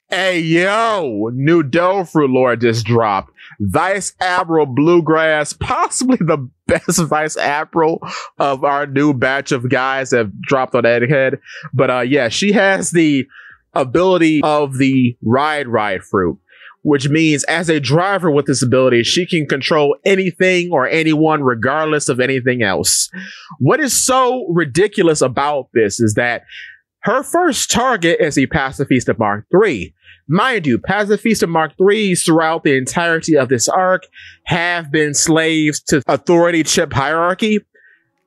Hey, yo, new devilfruit lore just dropped. Vice Admiral Bluegrass, possibly the best Vice Admiral of our new batch of guys that have dropped on Egghead. But yeah, she has the ability of the ride fruit, which means as a driver with this ability, she can control anything or anyone regardless of anything else. What is so ridiculous about this is that her first target is a Pacifista Mark III. Mind you, Pacifista Mark IIIs throughout the entirety of this arc have been slaves to authority chip hierarchy,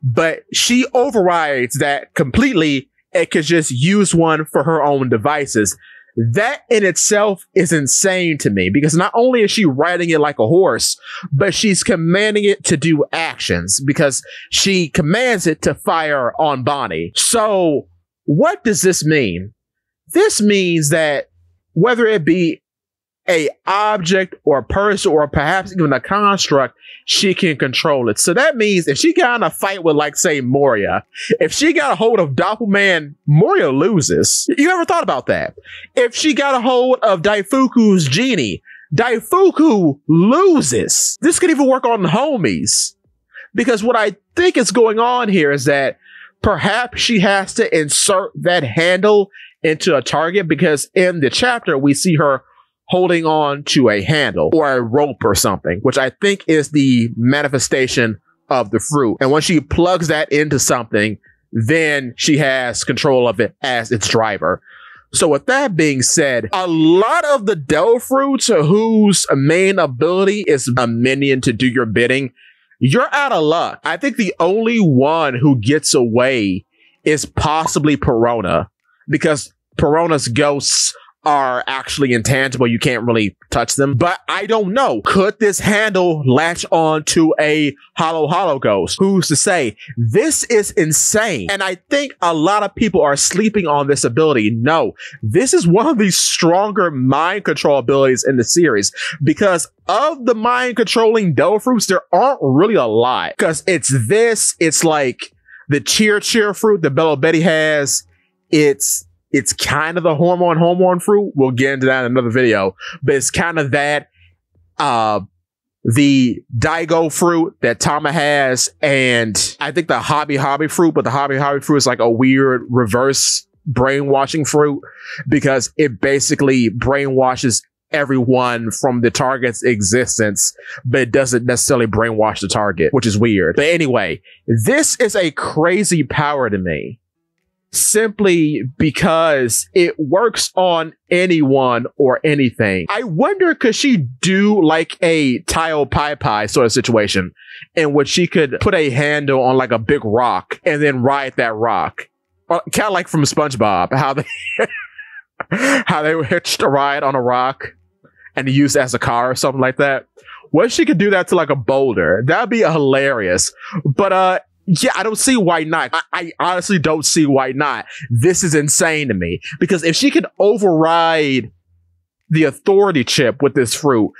but she overrides that completely and can just use one for her own devices. That in itself is insane to me, because not only is she riding it like a horse, but she's commanding it to do actions, because she commands it to fire on Bonnie. So what does this mean? This means that whether it be a object or a person or perhaps even a construct, she can control it. So that means if she got in a fight with, like, say, Moria, if she got a hold of Doppelman, Moria loses. You ever thought about that? If she got a hold of Daifuku's genie, Daifuku loses. This could even work on homies. Because what I think is going on here is that perhaps she has to insert that handle into a target, because in the chapter we see her holding on to a handle or a rope or something, which I think is the manifestation of the fruit. And when she plugs that into something, then she has control of it as its driver. So with that being said, a lot of the devilfruits whose main ability is a minion to do your bidding, you're out of luck. I think the only one who gets away is possibly Perona, because Perona's ghosts are actually intangible. You can't really touch them. But I don't know. Could this handle latch on to a hollow ghost? Who's to say? This is insane. And I think a lot of people are sleeping on this ability. No, this is one of the stronger mind control abilities in the series, because of the mind controlling devilfruits, there aren't really a lot. Because it's like the cheer fruit that Bello Betty has. It's kind of the hormone fruit. We'll get into that in another video, but it's kind of that. The Daigo fruit that Tama has, and I think the hobby fruit, but the hobby fruit is like a weird reverse brainwashing fruit, because it basically brainwashes everyone from the target's existence, but it doesn't necessarily brainwash the target, which is weird. But anyway, this is a crazy power to me, simply because it works on anyone or anything. I wonder, could she do like a Tile Pai sort of situation in which she could put a handle on like a big rock and then ride that rock? Kind of like from SpongeBob, how they hitched a ride on a rock and used it as a car or something like that. What if she could do that to like a boulder? That'd be hilarious. But yeah, I don't see why not. I honestly don't see why not. This is insane to me, because if she could override the authority chip with this fruit,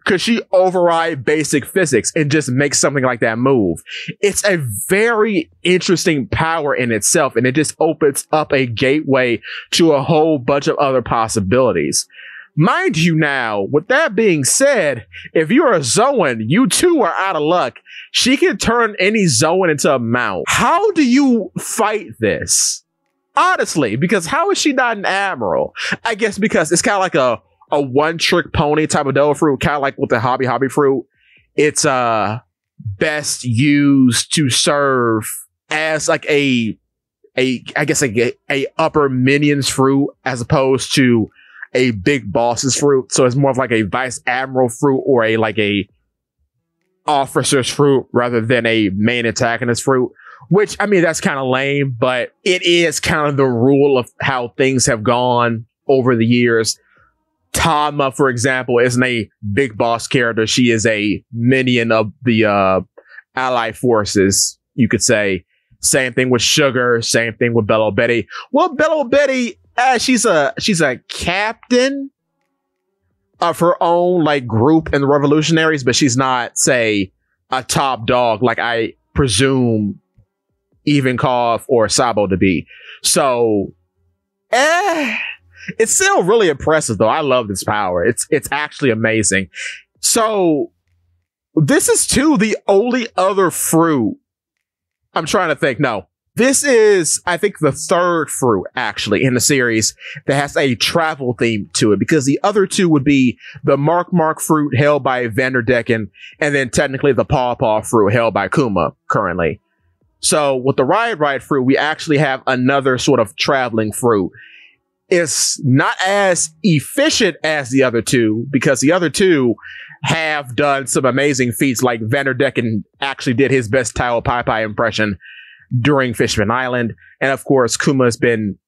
could she override basic physics and just make something like that move? It's a very interesting power in itself, and it just opens up a gateway to a whole bunch of other possibilities. Mind you now, with that being said, if you're a Zoan, you too are out of luck. She can turn any Zoan into a mount. How do you fight this? Honestly, because how is she not an admiral? I guess because it's kind of like a one-trick pony type of devilfruit, kind of like with the hobby fruit. It's best used to serve as like a upper minions fruit, as opposed to a big boss's fruit. So it's more of like a vice admiral fruit, or a officer's fruit, rather than a main antagonist fruit. Which, I mean, that's kind of lame, but it is kind of the rule of how things have gone over the years. Tama, for example, isn't a big boss character. She is a minion of the allied forces, you could say. Same thing with Sugar. Same thing with Bello Betty. Well, Bello Betty, she's a captain of her own like group in the Revolutionaries, but she's not, say, a top dog like I presume Ivankov or Sabo to be. So, It's still really impressive, though. I love this power. It's actually amazing. So this is too the only other fruit. I'm trying to think. No, this is, I think, the third fruit actually in the series that has a travel theme to it, because the other two would be the Mark fruit held by Vanderdecken, and then technically the Paw fruit held by Kuma currently. So with the Ride fruit, we actually have another sort of traveling fruit. It's not as efficient as the other two, because the other two have done some amazing feats, like Vanderdecken actually did his best Tao Pai impression during Fishman Island. And of course, Kuma's been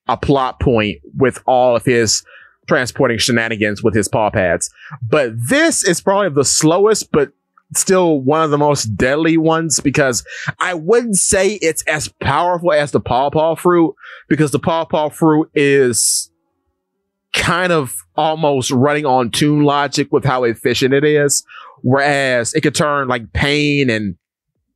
a plot point with all of his transporting shenanigans with his paw pads. But this is probably the slowest, but still one of the most deadly ones, because I wouldn't say it's as powerful as the Paw fruit, because the Paw fruit is kind of almost running on tune logic with how efficient it is, whereas it could turn like pain and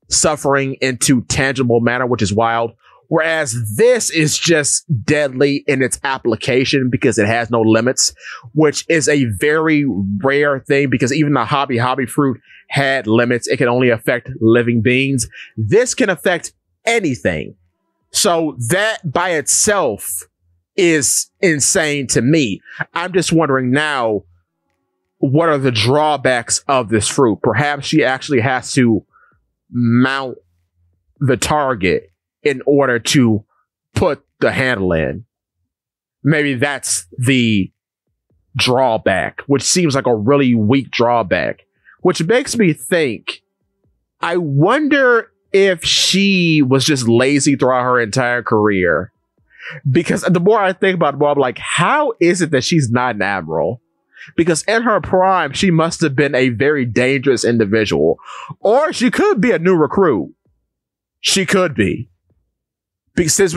suffering into tangible matter, which is wild. Whereas this is just deadly in its application because it has no limits, which is a very rare thing, because even the hobby fruit had limits. It can only affect living beings. This can affect anything. So that by itself is insane to me. I'm just wondering now, what are the drawbacks of this fruit? Perhaps she actually has to mount the target in order to put the handle in. Maybe that's the drawback, which seems like a really weak drawback, which makes me think, I wonder if she was just lazy throughout her entire career. Because the more I think about it, more I'm like, how is it that she's not an admiral? Because in her prime, she must have been a very dangerous individual. Or she could be a new recruit. She could be. Because since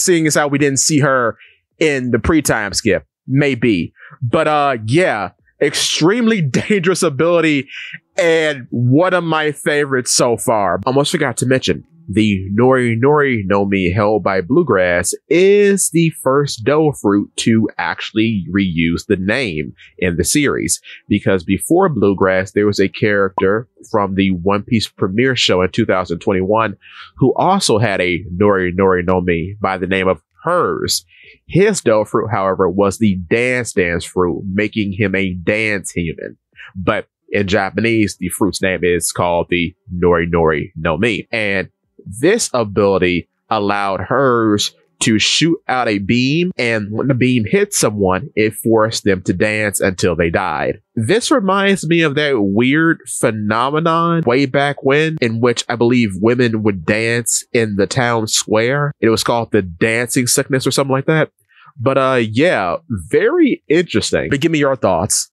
seeing as how we didn't see her in the pre-time skip. Maybe. But yeah, extremely dangerous ability, and one of my favorites so far. Almost forgot to mention, the Nori Nori no Mi held by Bluegrass is the first Doe fruit to actually reuse the name in the series, because before Bluegrass there was a character from the One Piece premiere show in 2021 who also had a Nori Nori no Mi by the name of Hers. His Doe fruit, however, was the Dance fruit, making him a dance human. But in Japanese, the fruit's name is called the Nori Nori no Mi. And this ability allowed Hers to shoot out a beam, and when the beam hit someone, it forced them to dance until they died. This reminds me of that weird phenomenon way back when, in which I believe women would dance in the town square. It was called the dancing sickness or something like that. But yeah, very interesting. But give me your thoughts.